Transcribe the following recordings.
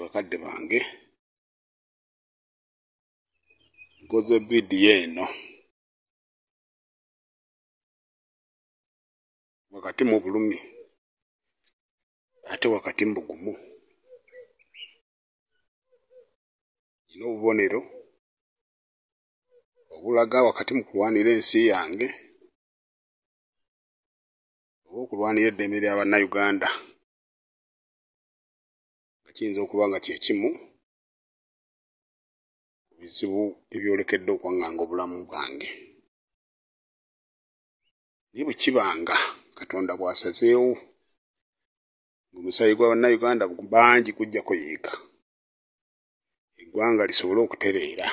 bakadde bange nkoze vidiyo eno wakati mu bulumi ate wakati mu bugumu. Ino obubonero obulaga wakati mu kulwanira ensi yange oba okulwanira eddembe lya bannayuganda nga kiyinza okuba nga kye kimu ku bizibu ebyolekedde okwaŋŋanga obulamu bwange. Naye bwe kibanga Katonda bw'asazeewo ng'omusaayi gwa bannayuganda bangi gujja kuyiika eggwanga lisobole okutereera,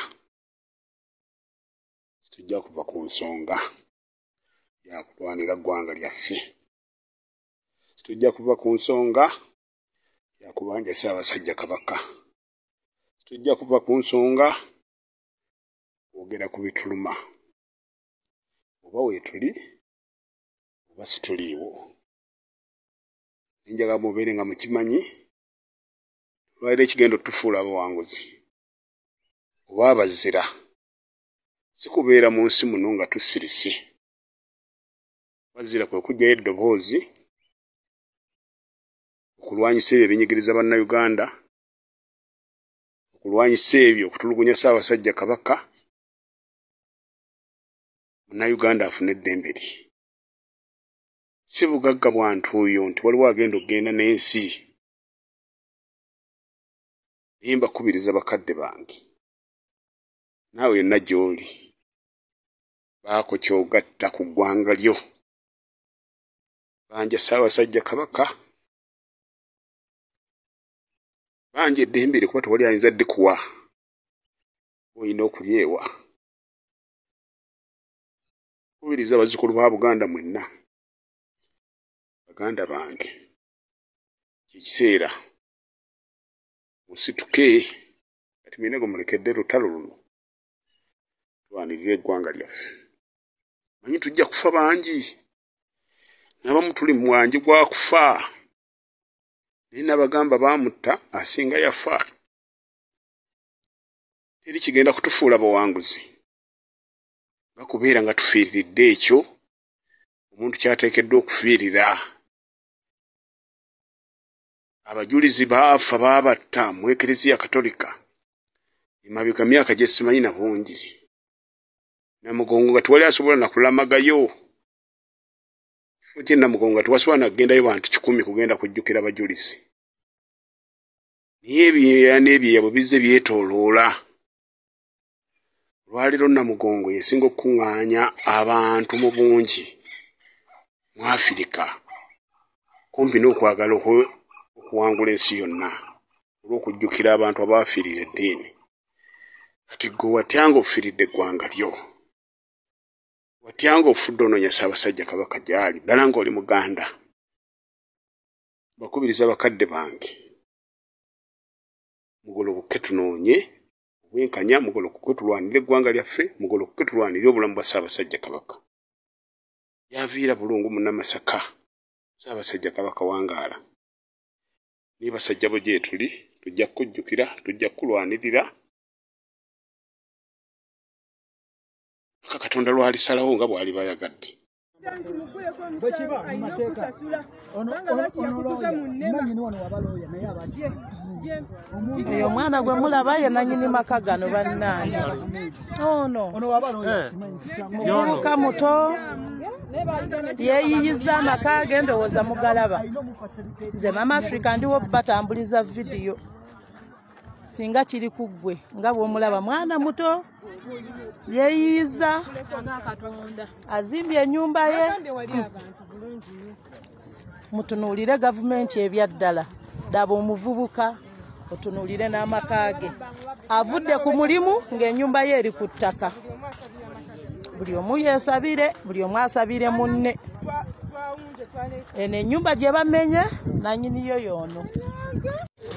tujja kuva ku nsonga ya kulwanira ggwanga lyaffe, tujja kuva ku nsonga ya kubanja Ssaabasajja Kabaka, tujja kuva ku nsonga kwogera ku bituluma oba weetuli oba situliiwo. Njagala mubeere nga mukimanyi lwaliro ekigenda otufuula abawanguzi oba abazira si kubeera mu nsi muno nga tusirise. Bazira kwe kuggyayo eddoboozi okulwanyisa ebyo ebinyigiriza bannayuganda, okulwanyisa ebyo okutulugunya Ssaabasajja Kabaka, munnayuganda afune eddembe lye. Si bugagga bwa ntuuyo nti waliwo agenda okgenda n'ensi. Naye mbakubiriza bakadde bange, naawe yonna gy'oli baako ky'ogatta ku ggwanga lyo. Banja Ssaabasajja Kabaka, banja eddembe lye kuba tewali ayinza ddikuwa, olina okulyewa. Kubiriza abazzukulu ba Buganda mwenna, baganda bange, kikiseera musituke kati minego mulekedde lutalo luno tulwanirire eggwanga lyaffe. Manyi tujja kufa bangi, n'abamu tuli mu mwanjo gwa kufa, naye n'abagamba baamutta asinga yafa. Teri kigenda kutufuula bawanguzi nga kubeera nga tufiiriridde ekyo omuntu ky'ateekeddwa okufiirira. Abajulizi baafa baabatta mu Eklezia Katolika emabega myaka gye simanyi na bungi. Namugongo nga tewali asobola na kulamagayo. Kifo kye Namugongo nga tewasobola na kugendayo bantu 100 kugenda kujjukira abajulizi. Naye ebyeya n'ebyeya bwe bizze byetooloola. Lwaliro Namugongo yesinga okuŋŋaanya abantu mu bungi mu Afirika, kumpi n'okwagala okuwangula ensi yonna olw'okujjukira abantu abaafiirira eddiini. Kati gwe watyanga ofiiridde eggwanga lyo, watyanga ofudde onoonya Ssaabasajja Kabaka gy'ali, ddala ng'oli Muganda. Bakubiriza bakadde bange, mugolokoke tunoonye obwenkanya, mugolokoke tulwanire eggwanga lyaffe, mugolokoke tulwanire obulamu bwa Ssaabasajja Kabaka. Yaviira Bulungu Munnamasaka, Ssaabasajja Kabaka wangaala. Naye basajja bo gye tuli, tujja kukujjukira, tujja kukulwanirira paka Katonda lw'alisalawo nga bw'ali bayagadde. Oyo omwana gwe mulaba ye nannyini maka gano bannaani. Ono muvubuka muto yeeyiyiza amaka ge, ndowooza mugalaba. Nze Mama Africa ndiwo batambuliza vidiyo singa kiri ku ggwe nga bw'omulaba. Mwana muto yeeyiyiza, azimbye ennyumba ye. Mutunuulire gavumenti ebyaddala, daba omuvubuka otunuulire n'amaka ge. Avudde ku mulimu ng'ennyumba ye eri ku ttaka. Buli omu yeesabire, buli omu asabire munne. Eno ennyumba gye bamenye nannyiniyo y'ono.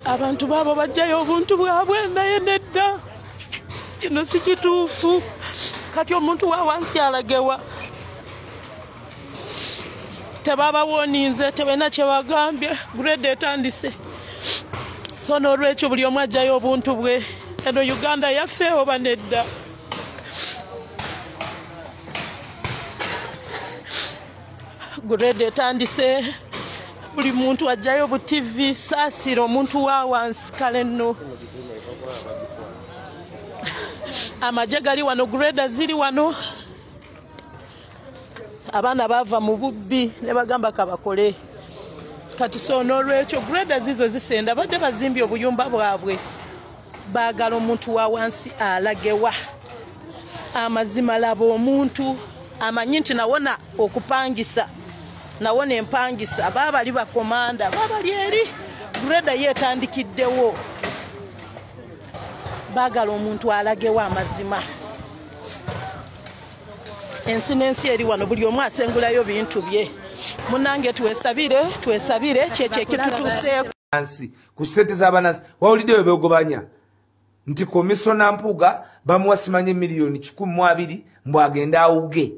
Abantu baabo bajjayo obuntu bwabwe, naye nedda. Kino si kituufu. Kati omuntu wa wansi alagewa. Tebabawoninze, tebena kye bagambye, grade etandise. so n'olwekyo buli omu ajjayo obuntu bwe. Eno Uganda yaffe oba nedda? Grade etandise, buli muntu ajjayo bu TV saasira omuntu wa wansi. Kale nno amagye gali wano, grade ziri wano, abaana bava mu bubbi ne bagamba kabakole. Kati so n'olwekyo grade zizo zisenda, badde bazimbye obuyumba bwabwe, baagala omuntu wa wansi alagewa. Amazima laba omuntu amanyi nti nawona okupangisa, nawona empangisa, baabali bakomanda, baabali eri grade yeetandikiddewo, baagala omuntu alagewa amazima. Ensi n'ensi eri wano, buli omu asengulayo bintu bye. Munange twesabire kyekyo ekitutuuseeko. Ku ssente z'abanansi wawuliddeyo beegobanya nti komisona Mpuuga bamuwa simanye miliyoni 12 mbw agenda awuge.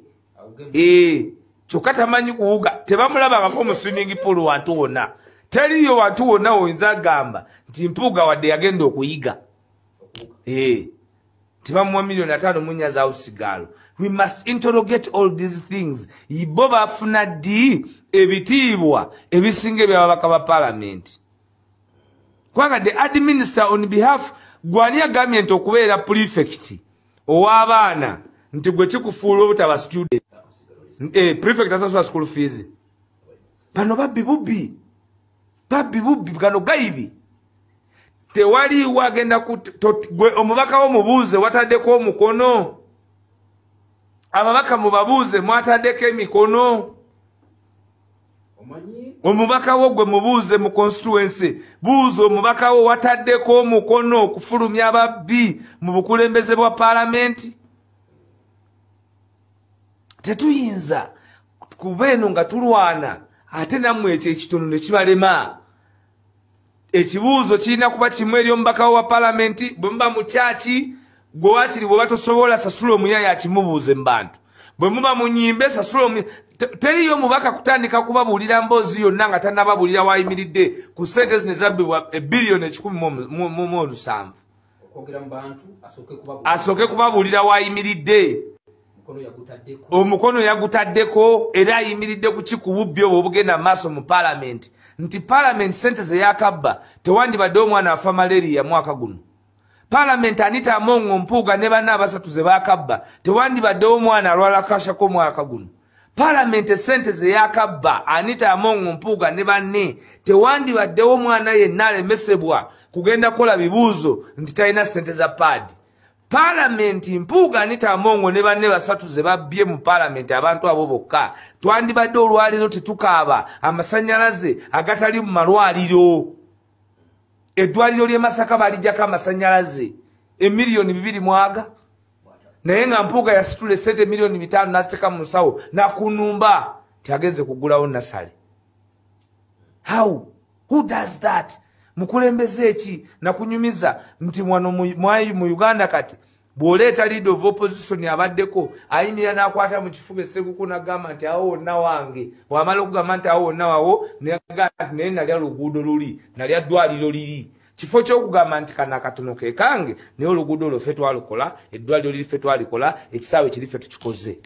Kyokka tamanyi kuwuga, tebamulabangako mu swimming pool wantu wonna. Teriyo wantu wonna oyinza gamba nti Mpuuga wadde yagenda okuyiga. Tibamuwa miliyoni 5 munyaza usigalo. We must interrogate all these things. Ibo bafuna ddi ebitiibwa ebisinga by'ababaka ba parliament. Kwanga the administer on behalf gwani agambye nti okubeera prefect ow'abaana nti gwe kikufuula obutaba student. Prefect asasula school fees. Bano babbi bubbi gano gayibi. Tewali wagenda gwe omubaka wo mubuuze wataddeko omukono. Ababaka mubabuuze mwataddeko emikono. Omubaka wo gwe mubuuze mu constituency, buuze omubaka wo wataddeko omukono okufulumya ababbi mu bukulembeze bwa parliament. Tetuyinza kubeeno nga tulwana ate nammwe ekyo ekitono ne kibalema. Ekibuuzo kirina kuba kimu eri omubaka wa parliament, bwe muba mu kyaki gwe wakiri bwe batosobola sasula omuyaya akimubuuze mu bantu. Bwe muba mu nnyimbe sasula omuyaya. Teriyo omubaka kutandika kubabuulira mboozi yonna nga tannababuulira wayimiridde ku ssente zino ezabbibwa $1,017,000. Asooke kubabuulira wayimiridde. Omukono yagutaddeko era ayimiridde ku kikububbi obwo obugenda maaso mu parliament. Nti parliament ssente ze yakabba tewandibadde omwana afa malaria mwaka guno. Parliament Anita Among Mpuuga ne banna abasatu ze bakabba tewandibadde omwana alwala kashako mwaka guno. Parliament ssente ze yakabba Anita Among Mpuuga ne banne tewandibadde omwana yenna alemesebwa kugenda kola bibuuzo nti talina ssente za paadi. Parliament Mpuuga Anita Among ne banne basatu ze babbye mu parliament abantu abo bokka twandibadde olwaliro tetukaaba amasannyalaze agatali mu malwaliro. Eddwaliro ly'e Masaka balijjako amasannyalaze emiliyoni 2 mwaga, naye nga Mpuuga yasitula ssente miliyoni 5 n'aziteeka mu nsawo nakunumba tiagenze kugulawo nasale. Who does that? Mukulembeze eki nakunyumiza nti mwano mu Uganda kati bw'oleeta leader of opposition abaddeko ayimirira n'akwata mu kifuba Sseguku n'agamba nti awo wonna wange, wamala okugamba nti awo wonna wawo n'agamba nti naye nalya luguudo luli, nalya ddwaliro liri. Kifo ky'okugamba nti kana akatono ke kange naye oluguudo olwo ffe twalukola, eddwaliro liri ffe twalikola, ekisaawe kiri ffe tukikoze.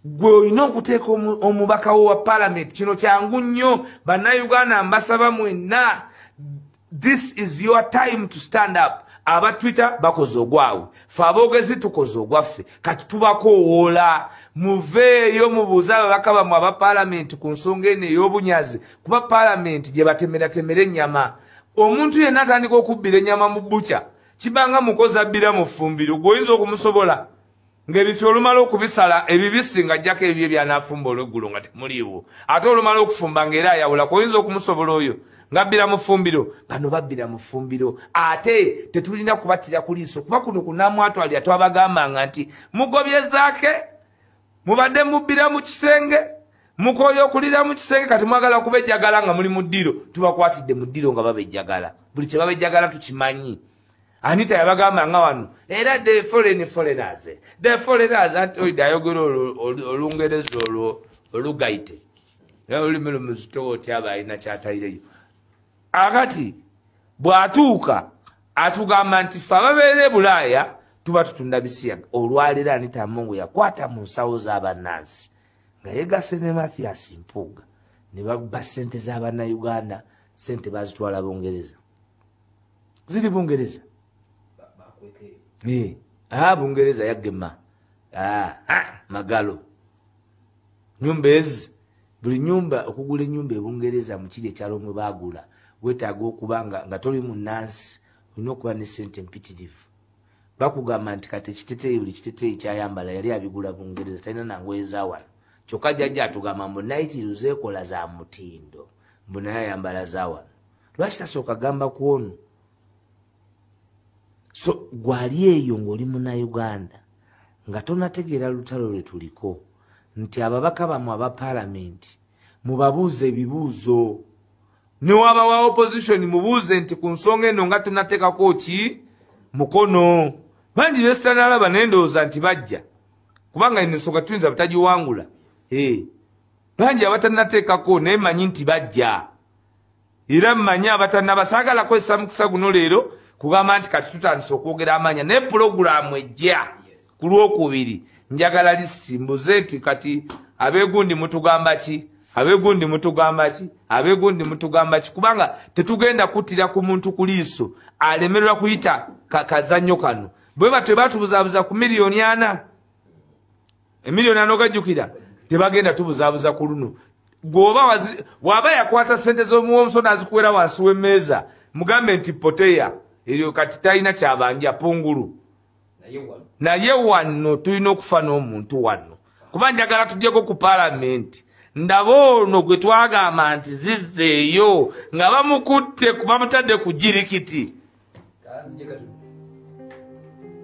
Gwe olina okuteeka omubaka wo wa parliament. Kino kyangu nnyo bannayuganda mbasaba mwenna. This is your time to stand up. Aba Twitter bakoze ogwawe, ffe aboogezi tukoze ogwaffe, kati tubakowoola. Muveeyo mubuuze ababaka bammwe aba parliament ku nsonga eno ey'obunyazi, kuba parliament gye batemeratemera ennyama. Omuntu yenna atandika okubbira ennyama mu bbuca kibanga mukozi abbira mu ffumbiro, gweoyinza okumusobola ng'ebifo olumala okubisala ebibisi ng'ajjako ebyo ebyanafumba olweggulo nga temuliiwo, ate olumala okufumba ng'era ayawula, oyinza okumusobola oyo ngabbira mu ffumbiro. Bano babbira mu ffumbiro ate tetulina kubattira ku liiso, kuba kuno kunaamwatwalira twabagambanga nti mugobyezaake mubadde mubbira mu kisenge mukoyo okulira mu kisenge, kati mwagala kubejjagala nga muli mu ddiro. Tubakwatidde mu ddiro nga babejjagala, buli kye babejjagala tukimanyi. Anita yabagamba nga wano era the foreigners anti oida ayogera olungereza olwo olugaite olulimi lumuzito oti aba alina kyatalireyo. Akati bw'atuuka atugamba nti ffe ababeera Bulaaya tuba tutunda bisiyaga. Olwaleero Anita Among yakwata mu nsawo z'abannansi nga yeegase ne Mathias Mpuuga ne babba ssente z'Abannayuganda, ssente bazitwala Bungereza. Ziri Bungereza. Bungereza yagema. Magalo. Nyumba ezi, buli nyumba okugula ennyumba e Bungereza mu kiri ekyalo mwe baagula weetaaga okuba nga toli munnansi, olina okuba ne ssente mpitirivu. Bakugamba nti kati ekiteteeyi buli kiteteeyi kyayambala yali abigula Bungereza, talina nangoye za wano. Kyokka jjajja atugamba mbu nayitiru zeekola za mutindo, mbu naye ayambala za wano. Lwaki tasooka gamba ku ono? So gwali eyo ng'oli Munnayuganda nga tonategeera lutalo lwe tuliko nti ababaka bamwe aba paalamenti mubabuuze ebibuuzo, ne waba wa opposition mubuuze nti ku nsonga eno nga tunateekako ki mukono. Bangi besitannalaba naye ndowooza nti bajja, kubanga eno ensonga tuyinza butagiwangula. Bangi abatannateekako naye manyi nti bajja, era mmanyi abatannaba. Saagala kwesa mukisa guno leero kugamba nti kati tutandise okwogera amanya, naye pulogulaamu ejja ku Lwokubiri njagala lisiti mbuze nti kati abeegundi mutugamba ki, abeegundi mutugamba ki, abeegundi mutugamba ki, kubanga tetugenda kuttira ku muntu ku liiso alemererwa kuyita kazannyo kano. Bwe batyo batubuzaabuza ku miliyoni 4, emiliyoni 4 ogajjukira, tebagenda tubuzaabuza ku luno. Gwoba waba yakwata ssente z'omuwonso n'azikuwera wansi w'emmeeza, mugambe nti poteya eryo kati talina kyabanja pungulu. Naye wano tulina okufa n'omuntu wano, kuba njagala tujjeko ku paalamenti ndaba ono gwe twagamba nti zizzeeyo nga bamukutte bamutadde ku jirikiti.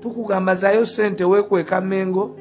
Tukugamba zaayo ssente weekweka Mengo,